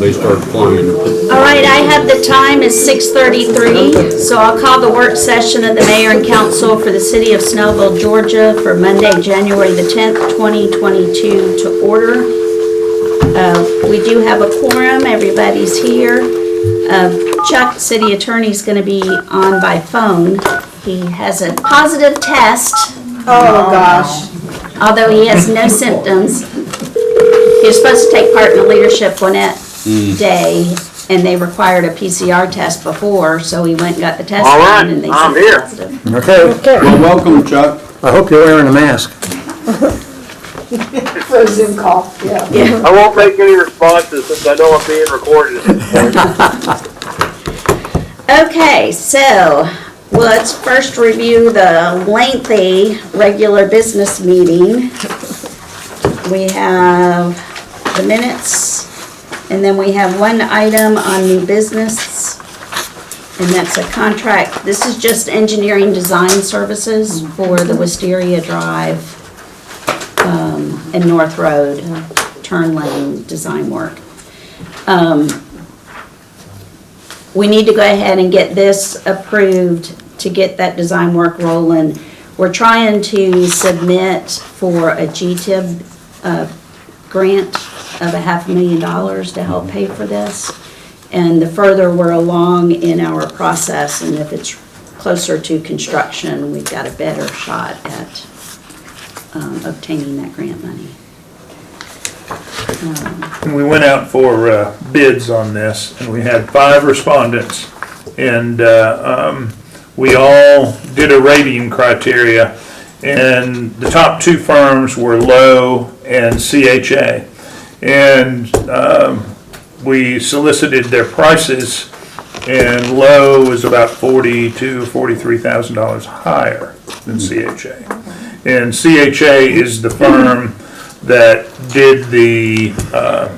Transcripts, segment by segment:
they start flying. All right, I have the time is 6:33, so I'll call the work session of the mayor and council for the city of Snellville, Georgia for Monday, January the 10th, 2022 to order. We do have a quorum, everybody's here. Chuck, city attorney's gonna be on by phone. He has a positive test. Oh, gosh. Although he has no symptoms. He was supposed to take part in the leadership Gwinnett day, and they required a PCR test before, so he went and got the test All right, done, and they I'm said here. positive. Okay, Well, welcome, Chuck. I hope you're wearing a mask. For a Zoom call, yeah. Yeah. I won't make any responses since I know I'm being recorded at this point. Okay, so let's first review the lengthy regular business meeting. We have the minutes, and then we have one item on new business, and that's a contract. This is just engineering design services for the Wisteria Drive and North Road turn lane design work. We need to go ahead and get this approved to get that design work rolling. We're trying to submit for a GTIB grant of $500,000 to help pay for this. And the further we're along in our process, and if it's closer to construction, we've got a better shot at obtaining that grant money. And we went out for bids on this, and we had 5 respondents, and we all did a rating criteria, and the top 2 firms were Lowe and CHA, and we solicited their prices, and Lowe was about $40,000 to $43,000 higher than CHA, and CHA is the firm that did the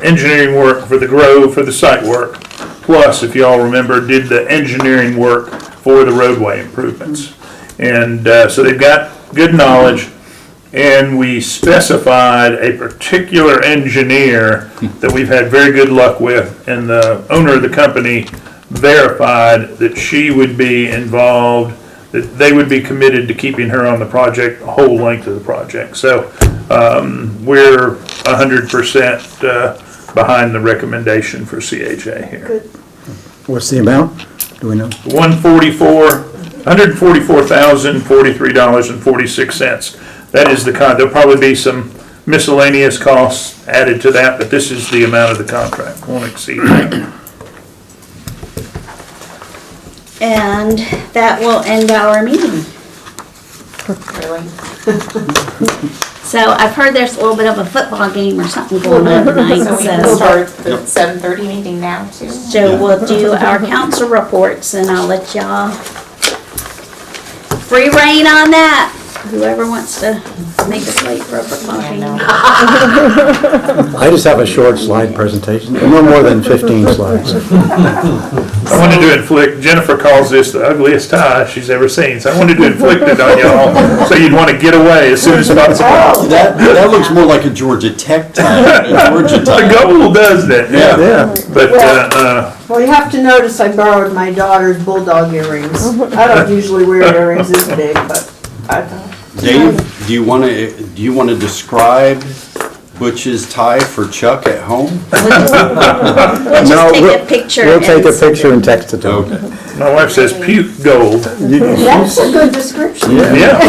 engineering work for the Grove, for the site work, plus, if you all remember, did the engineering work for the roadway improvements. And so they've got good knowledge, and we specified a particular engineer that we've had very good luck with, and the owner of the company verified that she would be involved, that they would be committed to keeping her on the project, the whole length of the project. So we're 100% behind the recommendation for CHA here. What's the amount? Do we know? $144,043.46. That is the there'll probably be some miscellaneous costs added to that, but this is the amount of the contract. Won't exceed that. And that will end our meeting. Really? So I've heard there's a little bit of a football game or something going on tonight, So we can so. start the 7:30 meeting now too? So we'll do our council reports, and I'll let y'all free reign on that. Whoever wants to make us late for a football game. I just have a short slide presentation, no more than 15 slides. I wanted to inflict, Jennifer calls this the ugliest tie she's ever seen, so I wanted to inflict it on y'all, so you'd want to get away as soon as possible. That looks more like a Georgia Tech tie. The goal does that, yeah. But, Well, you have to notice I borrowed my daughter's bulldog earrings. I don't usually wear earrings this big, but I thought. Dave, do you want to describe Butch's tie for Chuck at home? We'll just take a picture. We'll take a and- picture and text it to him. Okay. my wife says puke gold. That's a good description. Yeah.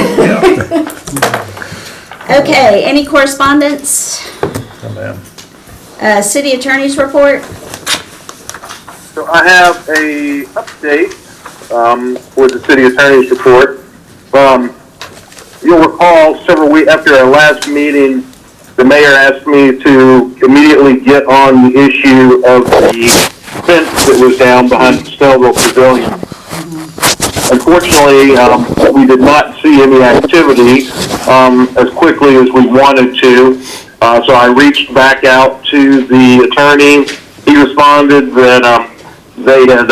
Okay, any correspondence? Oh, man. City attorney's report? So I have a update for the city attorney's report. You'll recall several weeks after our last meeting, the mayor asked me to immediately get on the issue of the fence that was down behind the Snellville Pavilion. Unfortunately, we did not see any activity as quickly as we wanted to. So I reached back out to the attorney. He responded that they had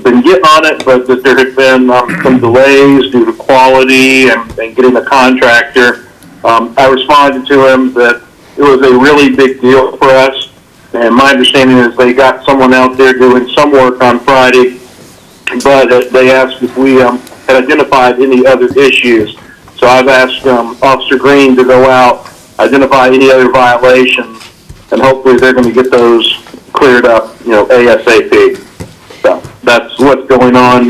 been getting on it, but that there had been some delays due to quality and getting a contractor. I responded to him that it was a really big deal for us and my understanding is they got someone out there doing some work on Friday, but they asked if we had identified any other issues. So I've asked Officer Green to go out, identify any other violations, and hopefully they're going to get those cleared up, ASAP. So that's what's going on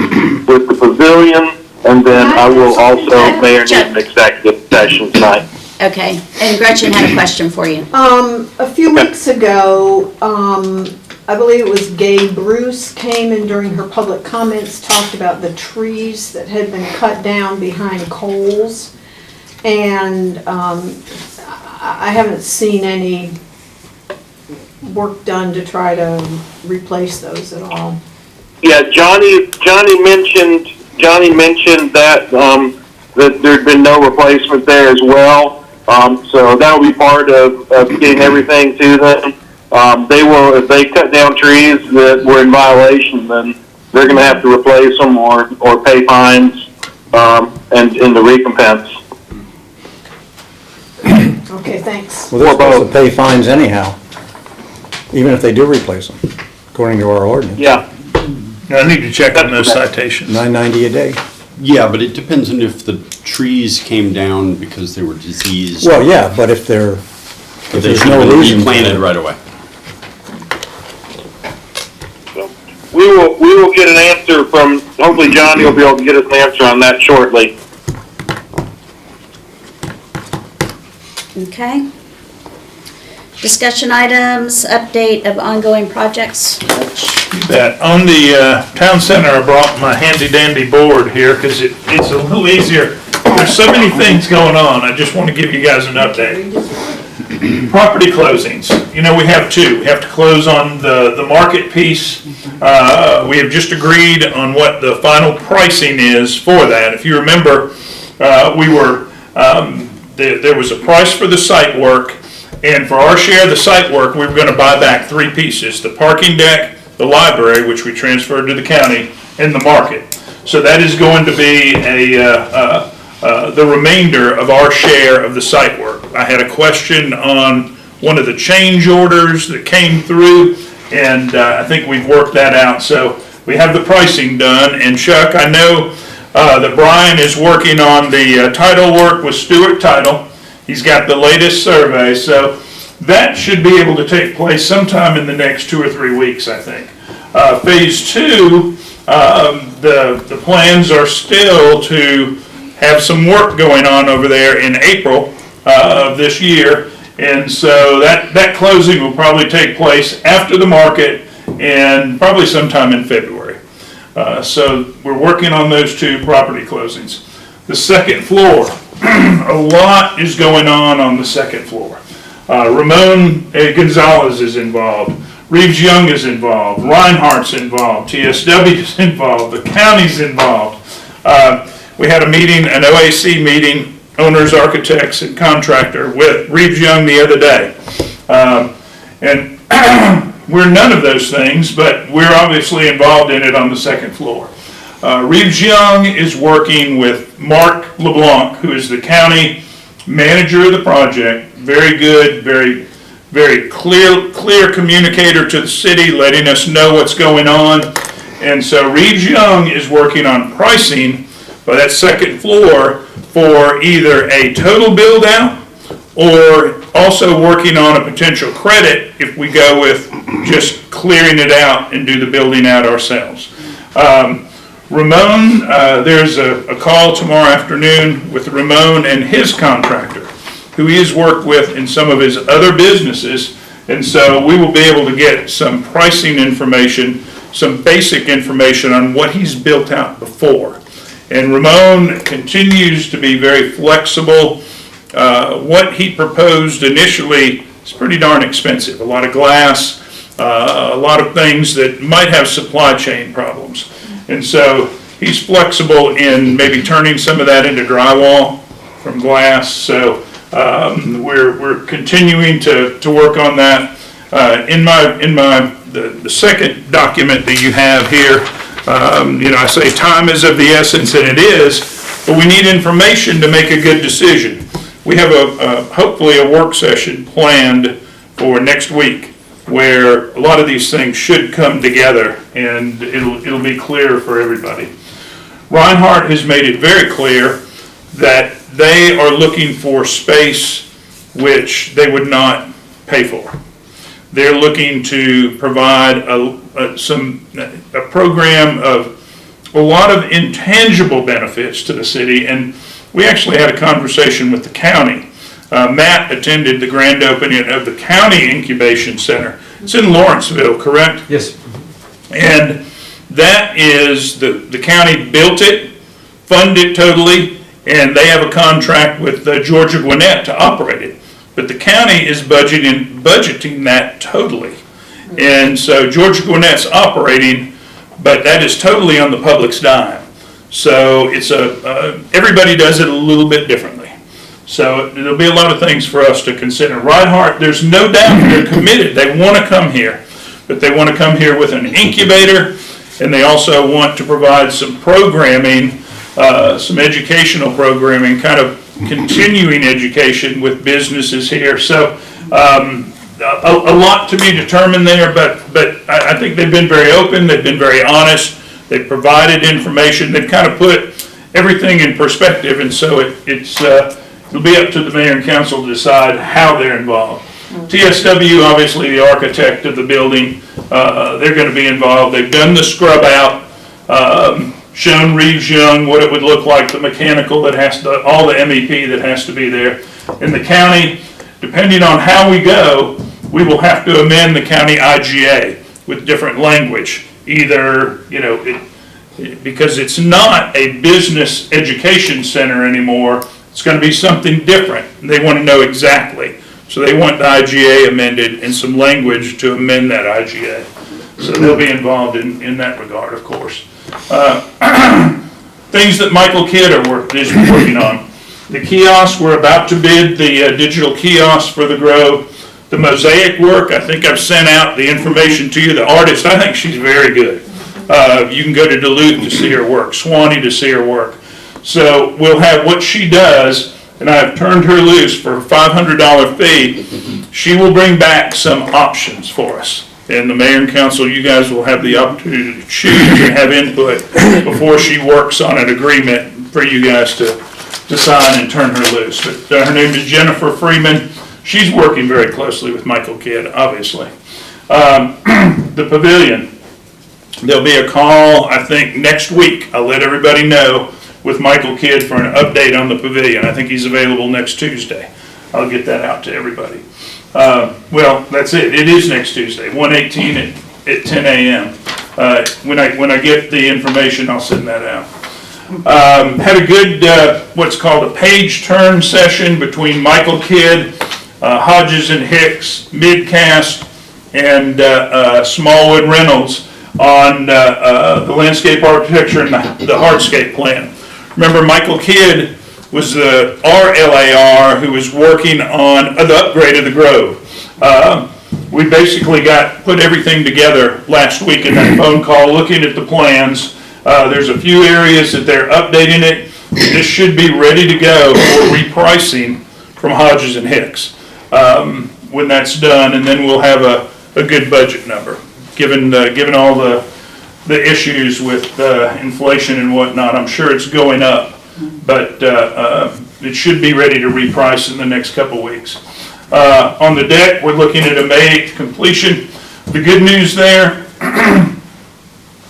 with the pavilion, and then I will also, Mayor, need an executive session tonight. Okay, and Gretchen had a question for you. A few weeks ago, I believe it was Gabe Bruce came in during her public comments, talked about the trees that had been cut down behind Kohl's. And I haven't seen any work done to try to replace those at all. Yeah, Johnny mentioned that that there'd been no replacement there as well. So that'll be part of getting everything to them. They will, if they cut down trees that were in violation, then they're going to have to replace them or pay fines and in the recompense. Okay, thanks. Well, they're supposed to pay fines anyhow, even if they do replace them, according to our ordinance. Yeah. I need to check on those citations. $9.90 a day. Yeah, but it depends on if the trees came down because they were diseased. Well, yeah, but if They there's should no have been reason. replanted right away. So we will get an answer from, hopefully Johnny will be able to get us an answer on that shortly. Okay. Discussion items, update of ongoing projects. Coach? That on the town center, I brought my handy dandy board here because it's a little easier. There's so many things going on. I just want to give you guys an update. Property closings. We have two. We have to close on the market piece. We have just agreed on what the final pricing is for that. If you remember, there was a price for the site work. And for our share of the site work, we were going to buy back three pieces: the parking deck, the library, which we transferred to the county, and the market. So that is going to be the remainder of our share of the site work. I had a question on one of the change orders that came through, and I think we've worked that out. So we have the pricing done. And Chuck, I know that Brian is working on the title work with Stewart Title. He's got the latest survey, so that should be able to take place sometime in the next 2 or 3 weeks, I think. Phase 2, the plans are still to have some work going on over there in April of this year, and so that closing will probably take place after the market and probably sometime in February. So we're working on those two property closings. The second floor. A lot is going on the second floor. Ramon Gonzalez is involved. Reeves Young is involved. Reinhardt's involved. TSW is involved. The county's involved. We had a meeting, an OAC meeting, owners, architects, and contractor with Reeves Young the other day. And we're none of those things, but we're obviously involved in it on the second floor. Reeves Young is working with Mark LeBlanc, who is the county manager of the project. Very good, very, very clear communicator to the city, letting us know what's going on. And so Reeves Young is working on pricing for that second floor for either a total build out or also working on a potential credit if we go with just clearing it out and do the building out ourselves. Ramon, there's a call tomorrow afternoon with Ramon and his contractor, who he has worked with in some of his other businesses. And so we will be able to get some pricing information, some basic information on what he's built out before. And Ramon continues to be very flexible. What he proposed initially is pretty darn expensive. A lot of glass, a lot of things that might have supply chain problems. And so he's flexible in maybe turning some of that into drywall from glass. So we're continuing to work on that. In the second document that you have here, I say time is of the essence, and it is, but we need information to make a good decision. We have hopefully a work session planned for next week where a lot of these things should come together and it'll be clear for everybody. Reinhardt has made it very clear that they are looking for space which they would not pay for. They're looking to provide a program of a lot of intangible benefits to the city, and we actually had a conversation with the county. Matt attended the grand opening of the county incubation center. It's in Lawrenceville, correct? Yes. And that is, the county built it, funded it totally, and they have a contract with Georgia Gwinnett to operate it. But the county is budgeting that totally. And so Georgia Gwinnett's operating, but that is totally on the public's dime. So it's everybody does it a little bit differently. So there'll be a lot of things for us to consider. Reinhardt, there's no doubt they're committed. They want to come here, but they want to come here with an incubator, and they also want to provide some programming, some educational programming, kind of continuing education with businesses here. So a lot to be determined there, but I think they've been very open, they've been very honest, they've provided information, they've kind of put everything in perspective, and so it'll be up to the mayor and council to decide how they're involved. TSW, obviously the architect of the building, they're going to be involved. They've done the scrub out, shown Reeves Young what it would look like, the mechanical that has to, all the MEP that has to be there. In the county, depending on how we go, we will have to amend the county IGA with different language. Either, because it's not a business education center anymore, it's going to be something different. They want to know exactly. So they want the IGA amended and some language to amend that IGA. So they'll be involved in that regard, of course. Things that Michael Kidd is working on. The kiosk, we're about to bid the digital kiosk for the Grove. The mosaic work, I think I've sent out the information to you. The artist, I think she's very good. You can go to Duluth to see her work, Swanee to see her work. So we'll have what she does, and I've turned her loose for a $500 fee. She will bring back some options for us. And the mayor and council, you guys will have the opportunity to choose and have input before she works on an agreement for you guys to sign and turn her loose. But her name is Jennifer Freeman. She's working very closely with Michael Kidd, obviously. The pavilion, there'll be a call, I think, next week. I'll let everybody know with Michael Kidd for an update on the pavilion. I think he's available next Tuesday. I'll get that out to everybody. Well, that's it. It is next Tuesday, 1/18 at 10 a.m. When I get the information, I'll send that out. Had a good, what's called a page turn session between Michael Kidd, Hodges and Hicks, Midcast, and Smallwood Reynolds on the landscape architecture and the hardscape plan. Remember, Michael Kidd was the RLAR who was working on the upgrade of the Grove. We basically put everything together last week in that phone call, looking at the plans. There's a few areas that they're updating it. This should be ready to go for repricing from Hodges and Hicks when that's done, and then we'll have a good budget number, given all the issues with inflation and whatnot. I'm sure it's going up, but it should be ready to reprice in the next couple weeks. On the deck, we're looking at a May 8th completion. The good news there,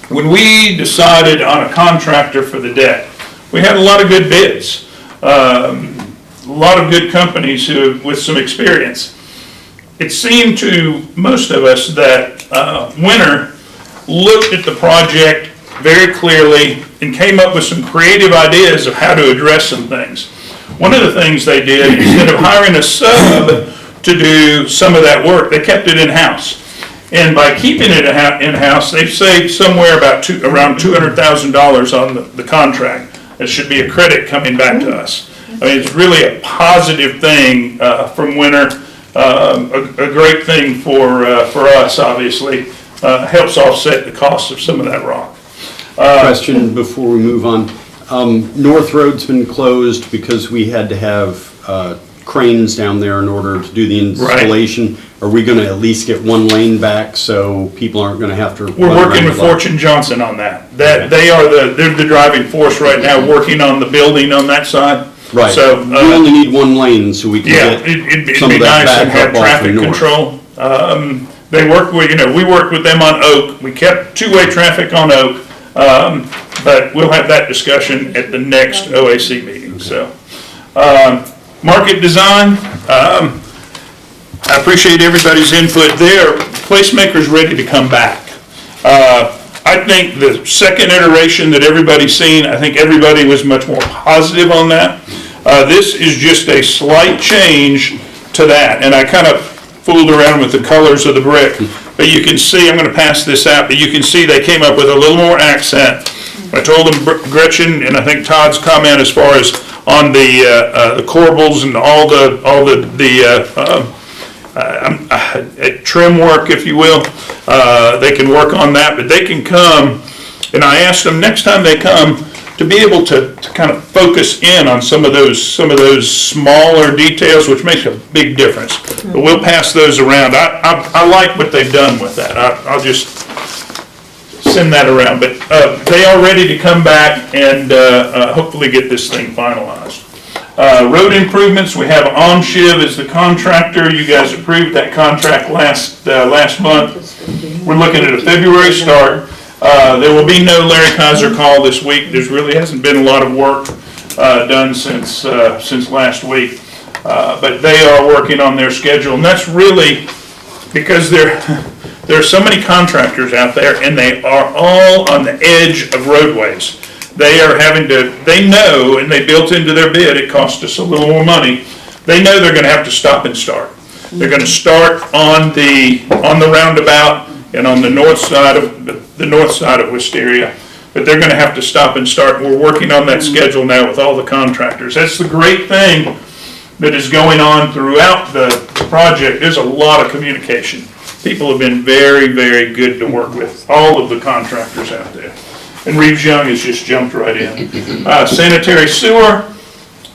when we decided on a contractor for the deck, we had a lot of good bids, a lot of good companies with some experience. It seemed to most of us that Winter looked at the project very clearly and came up with some creative ideas of how to address some things. One of the things they did, instead of hiring a sub to do some of that work, they kept it in-house. And by keeping it in-house, they've saved somewhere around $200,000 on the contract. That should be a credit coming back to us. I mean, it's really a positive thing from Winter, a great thing for us, obviously. Helps offset the cost of some of that rock. Question before we move on. North Road's been closed because we had to have cranes down there in order to do the installation. Are we gonna at least get one lane back so people aren't gonna have to? We're working with Fortune Johnson on that. They're the driving force right now, working on the building on that side. Right, So, we only need one lane so we yeah, can it'd get be some of that nice and back have up off the traffic north. control. They work with, we worked with them on Oak. We kept two-way traffic on Oak. But we'll have that discussion at the next OAC meeting, so. Market design, I appreciate everybody's input there. Placemaker's ready to come back. I think the second iteration that everybody's seen, I think everybody was much more positive on that. This is just a slight change to that, and I kind of fooled around with the colors of the brick. But you can see, I'm gonna pass this out, but you can see they came up with a little more accent. I told them, Gretchen, and I think Todd's comment as far as on the corbels and all the trim work, if you will, they can work on that, but they can come, and I asked them next time they come to be able to kind of focus in on some of those smaller details, which makes a big difference. But we'll pass those around. I like what they've done with that. I'll just send that around, but they are ready to come back and hopefully get this thing finalized. Road improvements, we have OnShiv as the contractor. You guys approved that contract last month. We're looking at a February start. There will be no Larry Kaiser call this week. There really hasn't been a lot of work done since last week. But they are working on their schedule, and that's really because there are so many contractors out there, and they are all on the edge of roadways. They know, and they built into their bid, it cost us a little more money. They know they're gonna have to stop and start. They're gonna start on the roundabout and on the north side of Wisteria, but they're gonna have to stop and start. We're working on that schedule now with all the contractors. That's the great thing that is going on throughout the project. There's a lot of communication. People have been very, very good to work with, all of the contractors out there. And Reeves Young has just jumped right in. Sanitary sewer,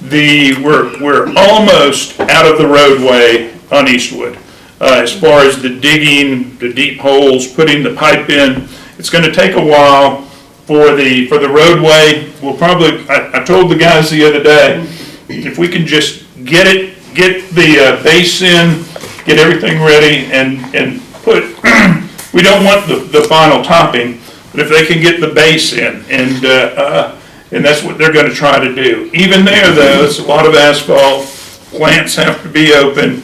we're almost out of the roadway on Eastwood. As far as the digging, the deep holes, putting the pipe in, it's gonna take a while for the roadway. We'll probably, I told the guys the other day, if we can just get the base in, get everything ready and put, we don't want the final topping, but if they can get the base in, and that's what they're gonna try to do. Even there though, it's a lot of asphalt, plants have to be open,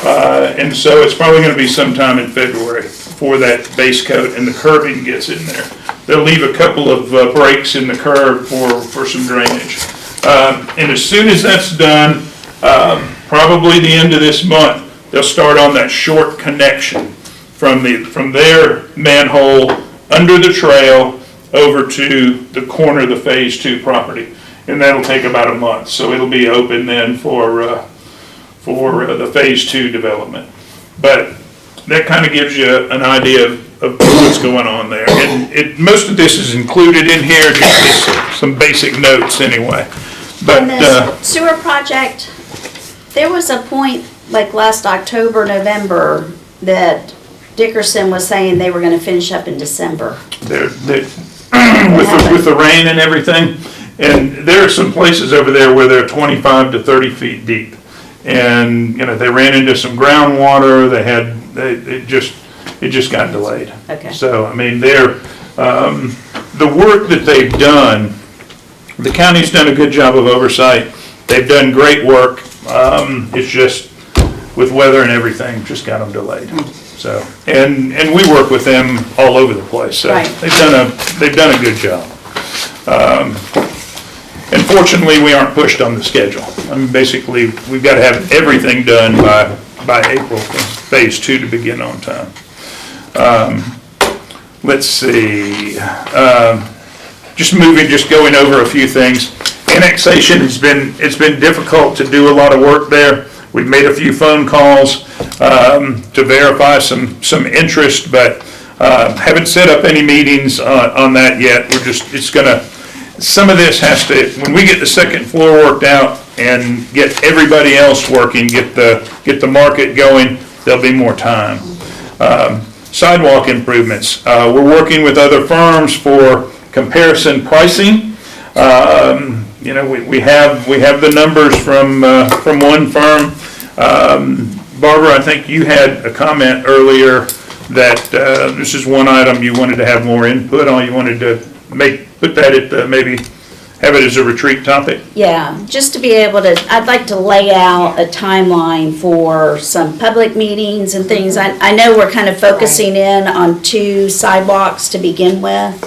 and so it's probably gonna be sometime in February before that base coat and the curbing gets in there. They'll leave a couple of breaks in the curb for some drainage. And as soon as that's done, probably the end of this month, they'll start on that short connection from their manhole under the trail over to the corner of the Phase 2 property. And that'll take about a month, so it'll be open then for the Phase 2 development. But that kind of gives you an idea of what's going on there. And most of this is included in here, just as some basic notes anyway. But On this sewer project, there was a point, like last October, November, that Dickerson was saying they were gonna finish up in December. with the rain and everything, and there are some places over there where they're 25 to 30 feet deep. And, they ran into some groundwater, it just got delayed. Okay. So, I mean, the work that they've done, the county's done a good job of oversight. They've done great work. It's just with weather and everything, just got them delayed. So, and we work with them all over the place. So Right. they've done a good job. And fortunately, we aren't pushed on the schedule. I mean, basically, we've got to have everything done by April for Phase 2 to begin on time. Let's see, just going over a few things. Annexation it's been difficult to do a lot of work there. We've made a few phone calls to verify some interest, but haven't set up any meetings on that yet. Some of this has to, when we get the second floor worked out, and get everybody else working, get the market going, there'll be more time. Sidewalk improvements, we're working with other firms for comparison pricing. You know, we have the numbers from one firm. Barbara, I think you had a comment earlier that this is one item you wanted to have more input on. You wanted to put that at maybe have it as a retreat topic. Yeah, just to be able to, I'd like to lay out a timeline for some public meetings and things. I know we're kind of focusing in on 2 sidewalks to begin with,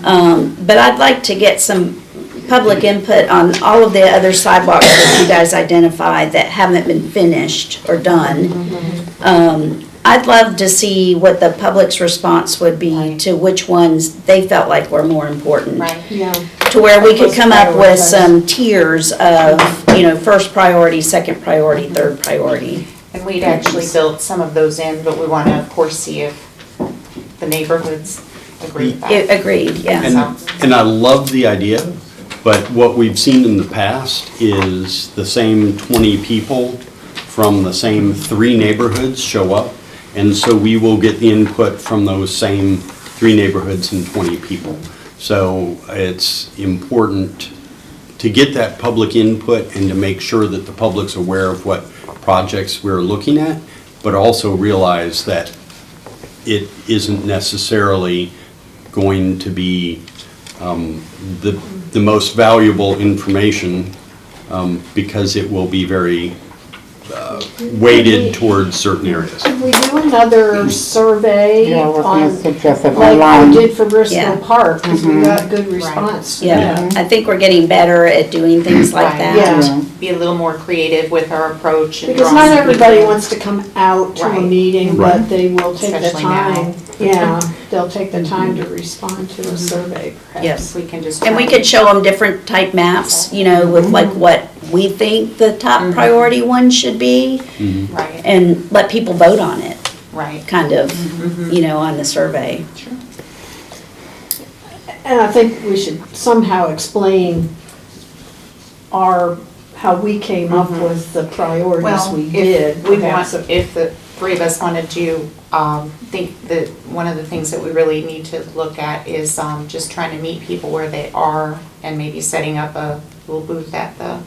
but I'd like to get some public input on all of the other sidewalks that you guys identified that haven't been finished or done. I'd love to see what the public's response would be to which ones they felt like were more important. Right. Yeah. To where we could come up with some tiers of, you know, first priority, second priority, third priority. And we'd actually built some of those in, but we want to, of course, see if the neighborhoods agree with that. Agreed, yeah. And I love the idea, but what we've seen in the past is the same 20 people from the same 3 neighborhoods show up. And so we will get the input from those same 3 neighborhoods and 20 people. So it's important to get that public input and to make sure that the public's aware of what projects we're looking at, but also realize that it isn't necessarily going to be the most valuable information because it will be very weighted towards certain areas. Could we do another survey Yeah, I was on, gonna suggest it like online. we did for Yeah. Bristol Park, because we got good response. Yeah, I think we're getting better at doing things like Right. that. Yeah. Be a little more creative with our approach. And Because draw not some everybody people. wants to come out to a Right. meeting, Right. but they will take the Especially now. time. Yeah, they'll take the time to respond to a survey, perhaps. Yes. We can just. And we could show them different type maps, you know, with like what we think the top priority ones should be, Right, and let people vote on it, right. kind of, you know, on the survey. And I think we should somehow explain how we came up with the priorities Well, we did. if we perhaps. want, if the 3 of us wanted to, think that one of the things that we really need to look at is just trying to meet people where they are and maybe setting up a little booth at the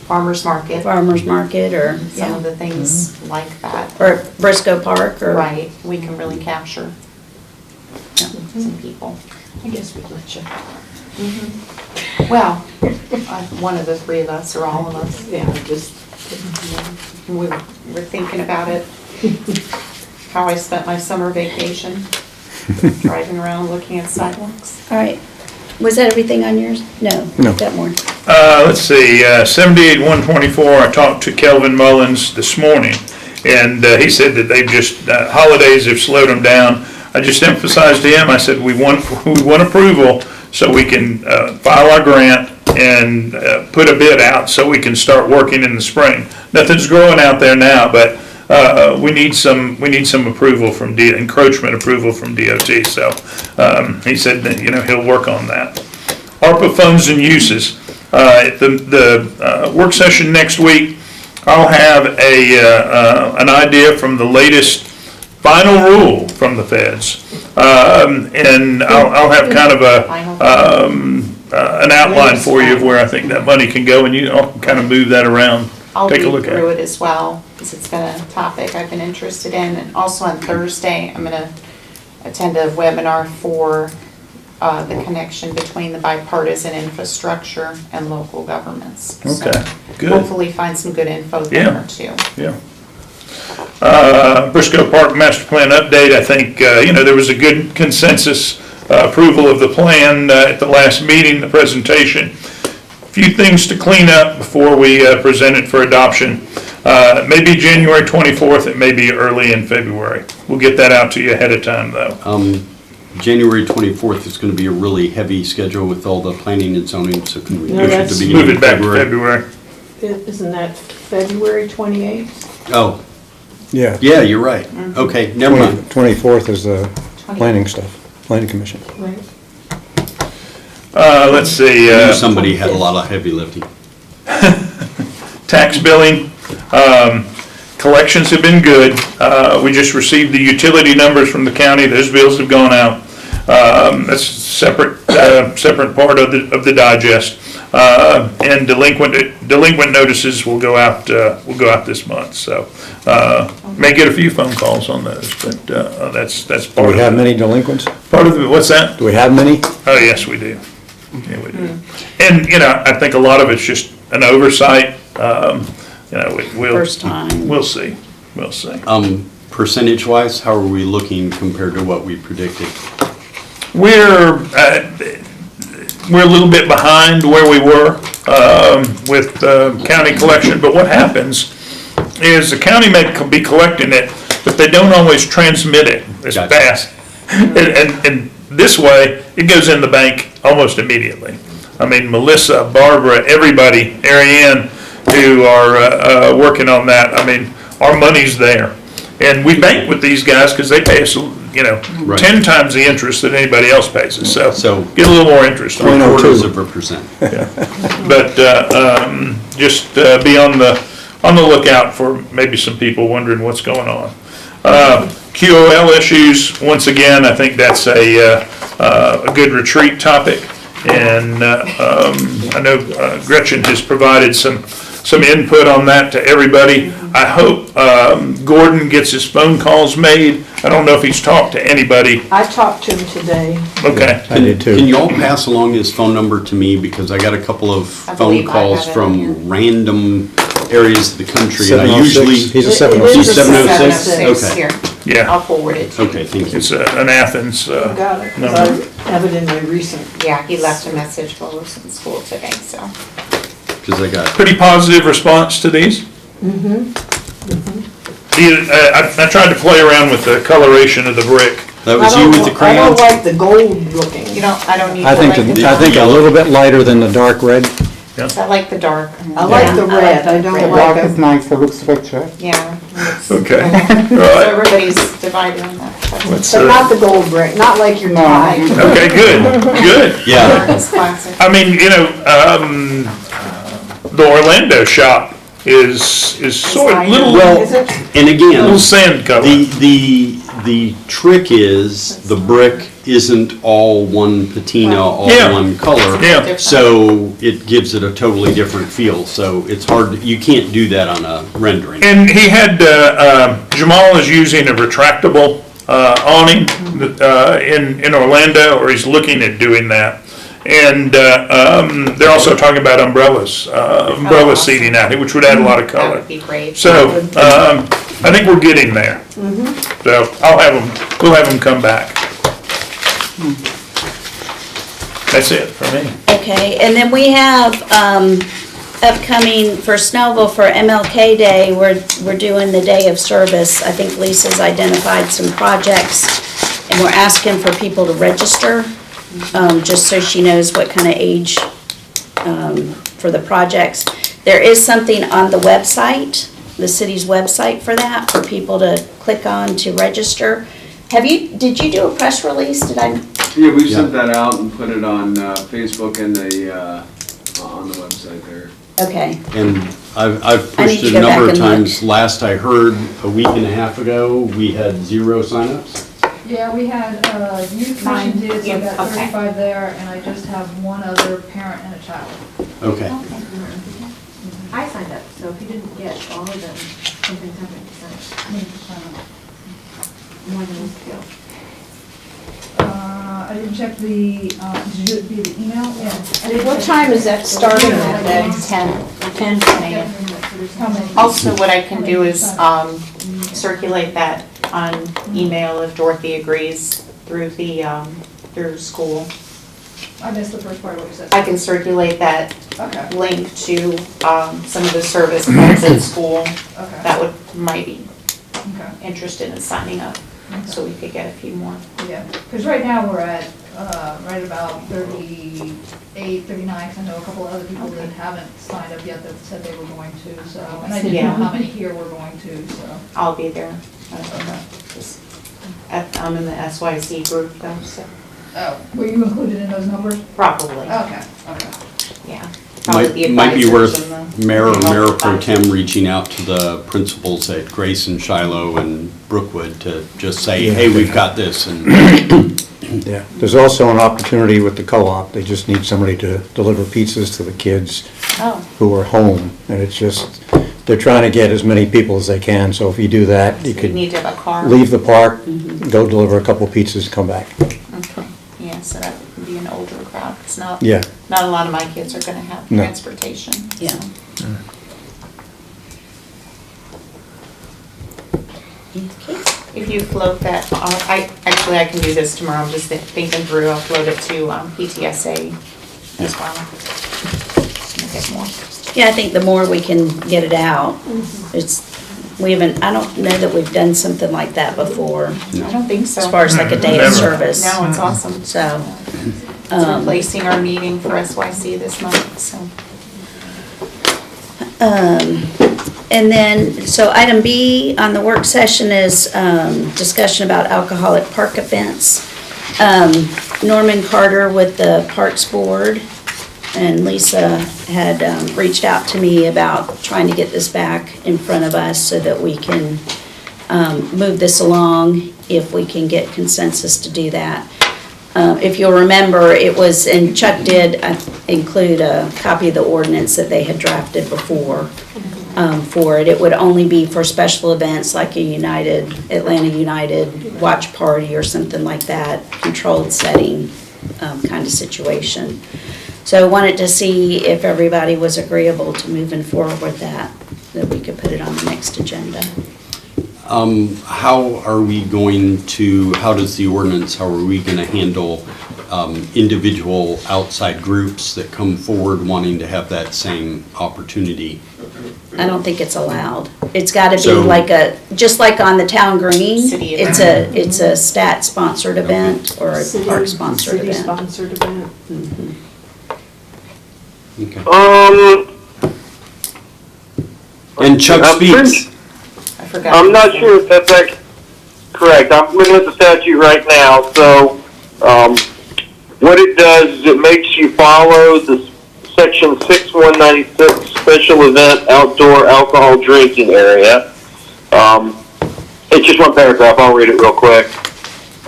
farmer's market. Farmer's market or, Some yeah, of the things like that. or Briscoe Park or. Right, we can really capture some people. I guess we'd let you. Well, one of the 3 of us, or all of us, Yeah, just, we're thinking about it. How I spent my summer vacation, driving around looking at sidewalks. All right. Was that everything on yours? No. No. Got more. Let's see, 78-124, I talked to Kelvin Mullins this morning, and he said that they've just, holidays have slowed them down. I just emphasized to him, I said, we want approval so we can file our grant and put a bid out so we can start working in the spring. Nothing's growing out there now, but we need some approval from encroachment approval from DOT, so he said that, you know, he'll work on that. ARPA funds and uses. At the work session next week, I'll have an idea from the latest final rule from the feds. And I'll have kind of an outline for you of where I think that money can go, and you all can kind of move that around. I'll Take a read look at through it. it as well, because it's been a topic I've been interested in. And also on Thursday, I'm gonna attend a webinar for the connection between the bipartisan infrastructure and local governments. So Okay, good. hopefully find some good info Yeah. there too. Yeah. Briscoe Park Master Plan update, I think, you know, there was a good consensus approval of the plan at the last meeting, the presentation. Few things to clean up before we present it for adoption. It may be January 24th, it may be early in February. We'll get that out to you ahead of time, though. January 24th is going to be a really heavy schedule with all the planning and zoning, so can we No, push it that's- to beginning Move of it back to February? February. isn't that February 28th? Oh, Yeah. yeah, you're right. Okay, never mind. 24th is the planning stuff, planning commission. Right. Let's see. I knew somebody had a lot of heavy lifting. tax billing. Collections have been good. We just received the utility numbers from the county. Those bills have gone out. That's a separate part of the digest. And delinquent notices will go out this month, so, may get a few phone calls on those, but, that's Do part we of have it. many delinquents? Part of it, what's that? Do we have many? Oh, yes, we do. Yeah, we do. And, I think a lot of it's just an oversight, we'll. First time. We'll see, we'll see. Percentage-wise, how are we looking compared to what we predicted? We're a little bit behind where we were with county collection, but what happens is the county may be collecting it, but they don't always transmit it as Gotcha. fast. And this way, it goes in the bank almost immediately. I mean, Melissa, Barbara, everybody, Ariane, who are working on that, I mean, our money's there. And we bank with these guys because they pay us, Right. 10 times the interest that anybody else pays us, so So- get a little more interest on it. 0.25%. But just be on the lookout for maybe some people wondering what's going on. QOL issues, once again, I think that's a good retreat topic. And I know Gretchen has provided some input on that to everybody. I hope Gordon gets his phone calls made. I don't know if he's talked to anybody. I talked to him today. Okay. I did too. Can you all pass along his phone number to me, because I got a couple of I phone believe I calls have it on here. from random areas of the country, and I 706. usually. He's a It- it 706. is a 706? 706. Okay. Here, Yeah, I'll forward it to you. Okay, thank you. it's an Athens. Got it, 'cause number. I have it in my recent. Yeah, he left a message while I was in school today, so. Because I got, Pretty positive response to these? I tried to play around with the coloration of the brick. that was you with the I don't crayons? like the gold looking. I don't need to I think, like the I think a dark. little bit lighter than the dark red. I like the dark. I like the Yeah, I red, like I the don't red. like Dark is a, nice for looks picture. Yeah. it's- Okay, So right. everybody's divided on that. Let's, but not the gold brick, not like your tie. Okay, good, good. Yeah, Dark is classic. I mean, the Orlando shop is sort of little, Is it? and little again, sand color. the trick is, the brick isn't all one patina, all Yeah. one color. Yeah. So it gives it a totally different feel, so it's hard, you can't do that on a rendering. And he had, Jamal is using a retractable awning in Orlando, or he's looking at doing that. And they're also talking about umbrellas, umbrella awesome. seating out here, which would add a lot of That color. would be great. So, I think we're getting there. So we'll have them come back. That's it for me. Okay, and then we have, upcoming for Snellville for MLK Day, we're doing the day of service. I think Lisa's identified some projects, and we're asking for people to register, just so she knows what kind of age, for the projects. There is something on the website, the city's website for that, for people to click on to register. Did you do a press release? Did I? Yeah, we sent that out and put it on Facebook and on the website there. Okay, And I've I need pushed to it go a number back of and look. times. Last I heard, a week and a half ago, we had 0 signups. Yeah, we had, youth Mine, commission did, so I yeah, got okay. 35 there, and I just have one other parent and a child. Okay. I signed up, so if you didn't get all of them, something's happened, you signed more than a week ago. I didn't check the, did you do it via the email? Yeah. I didn't What check- time is that starting that day? 10 a.m. How many? Also, what I can do is circulate that on email if Dorothy agrees through through school. I missed the first part of what you said. I can circulate that Okay, link to some of the service clubs at school okay, that might be okay. interested in signing up, so we could get a few more. Yeah, because right now we're at, right about 38, 39, 'cause I know a couple of other people that haven't signed up yet that said they were going to, so, and I didn't know Yeah. how many here were going to, so. I'll be there. I'm in the SYC group though, so Oh, were you included in those numbers? probably, Okay, okay. yeah. Probably the Might be advisors worth and Mayor or Mayor Pro Tem reaching out to the principals at Grace and Shiloh and Brookwood to just say, hey, we've got this, and Yeah, there's also an opportunity with the co-op. They just need somebody to deliver pizzas to the kids Oh, who are home. And it's just, they're trying to get as many people as they can, so if you do that, you you could need to have a car. leave the park, go deliver a couple pizzas, come back. Okay, yeah, so that would be an older crowd, it's not, Yeah. not a lot of my kids are gonna have No. transportation. Yeah. so. Okay. If you float that, I can do this tomorrow, I'm just thinking through, I'll float it to PTSA as well. Make it more. Yeah, I think the more we can get it out, I don't know that we've done something like that before, I don't think so. as far as like a day of Never. service. No, it's awesome. So, It's replacing our meeting for SYC this month, so. and then, so item B on the work session is discussion about alcoholic park events. Norman Carter with the Parks Board and Lisa had reached out to me about trying to get this back in front of us so that we can move this along if we can get consensus to do that. If you'll remember, it was, and Chuck did include a copy of the ordinance that they had drafted before for it. It would only be for special events like a Atlanta United watch party or something like that, controlled setting kind of situation. So I wanted to see if everybody was agreeable to moving forward with that we could put it on the next agenda. how are we going to, how does the ordinance, how are we gonna handle individual outside groups that come forward wanting to have that same opportunity? I don't think it's allowed. It's gotta be So- like just like on the town green, City it's a stat-sponsored event or a City- park-sponsored event. City-sponsored event. Okay. And Chuck I'm speaks. I forgot. I'm not sure if that's actually correct. I'm looking at the statute right now, so, what it does is it makes you follow the section 6196 special event outdoor alcohol drinking area. It's just one paragraph, I'll read it real quick.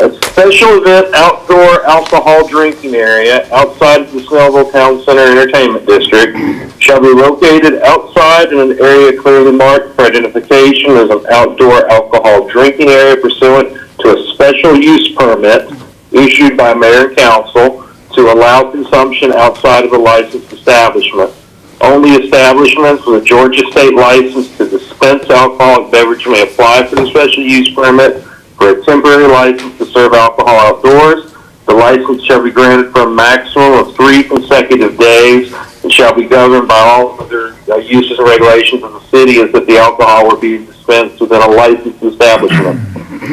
A special event outdoor alcohol drinking area outside of the Snellville Town Center Entertainment District shall be located outside in an area clearly marked for identification as an outdoor alcohol drinking area pursuant to a special use permit issued by mayor and council to allow consumption outside of a licensed establishment. Only establishments with a Georgia state license to dispense alcoholic beverage may apply for the special use permit for a temporary license to serve alcohol outdoors. The license shall be granted for a maximum of 3 consecutive days and shall be governed by all other uses and regulations of the city as if the alcohol were being dispensed within a licensed establishment.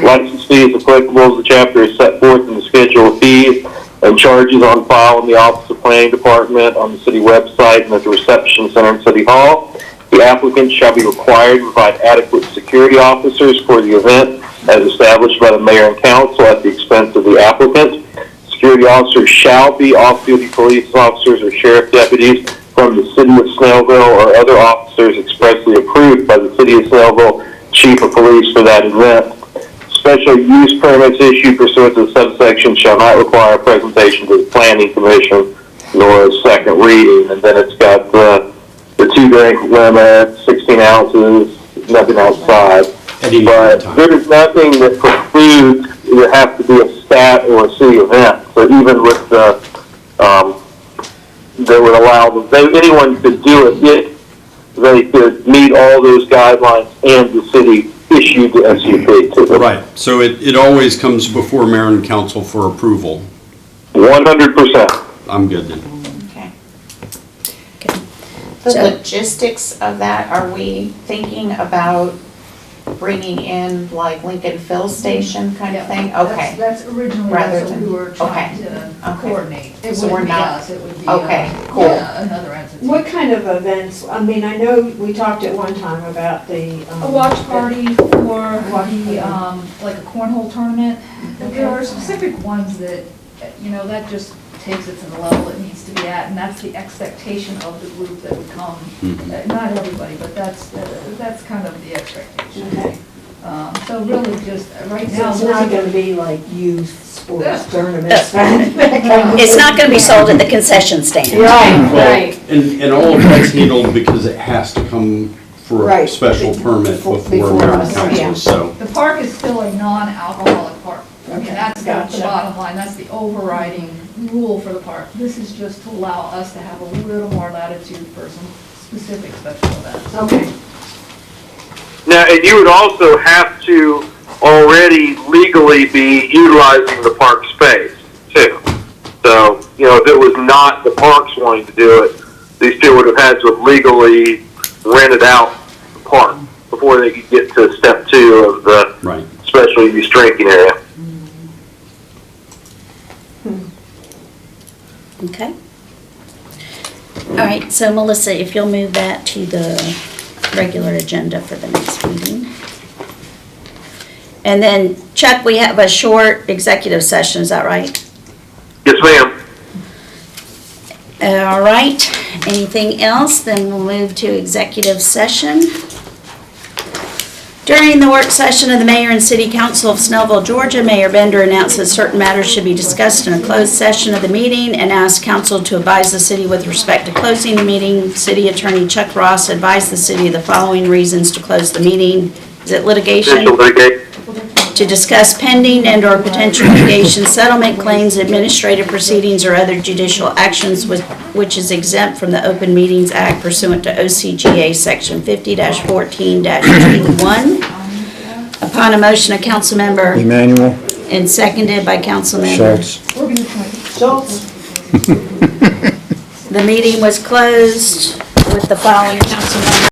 License fees applicable as the chapter is set forth in the schedule of fees and charges on file in the Office of Planning Department, on the city website, and at the reception center in City Hall. The applicant shall be required to provide adequate security officers for the event as established by the mayor and council at the expense of the applicant. Security officers shall be off-duty police officers or sheriff deputies from the city of Snellville or other officers expressly approved by the city of Snellville chief of police for that event. Special use permits issued pursuant to the subsection shall not require a presentation to the planning commission nor a second reading. And then it's got the 2 drink limit, 16 ounces, nothing outside. But there is nothing that precludes it have to be a stat or a city event. So even with the, that would allow, anyone could do it if they could meet all those guidelines and the city issued the SUP to them. Right, so it always comes before mayor and council for approval. 100%. I'm good then. Okay. Okay. The So- logistics of that, are we thinking about bringing in like Lincoln Fill Station kind of thing? Okay, That's originally, Rather that's what we than- were trying okay, to okay. coordinate. It So we're wouldn't be not- us, it would be, okay, cool. yeah, another entity. What kind of events, I mean, I know we talked at one time about the. A watch party for like a cornhole tournament. There are specific ones that, that just takes it to the level it needs to be at, and that's the expectation of the group that would come. Not everybody, but that's kind of the expectation. Okay. So really just, right So now. it's not gonna be like youth sports Yeah. tournaments. It's not gonna be sold at the concession stand. Right, Well, right. and all of that's handled because it has to come for a Right. special permit Before before mayor and us, yeah. council, so. The park is still a non-alcoholic park. I mean, Okay, that's the gotcha. bottom line, that's the overriding rule for the park. This is just to allow us to have a little more latitude for some specific special events. Okay. Now, and you would also have to already legally be utilizing the park space, too. So, you know, if it was not the parks wanting to do it, they still would have had to have legally rented out the park before they could get to step 2 of the Right. special use drinking area. Okay. All right, so Melissa, if you'll move that to the regular agenda for the next meeting. And then Chuck, we have a short executive session, is that right? Yes, ma'am. All right, anything else? Then we'll move to executive session. During the work session of the mayor and city council of Snellville, Georgia, Mayor Bender announced that certain matters should be discussed in a closed session of the meeting and asked council to advise the city with respect to closing the meeting. City Attorney Chuck Ross advised the city of the following reasons to close the meeting. Is it litigation? Potential litigation. To discuss pending and/or potential litigation, settlement claims, administrative proceedings, or other judicial actions which is exempt from the Open Meetings Act pursuant to OCGA Section 50-14-G1. Upon a motion of Councilmember Emmanuel, and seconded by Councilmember. Schultz. The meeting was closed with the following councilmembers.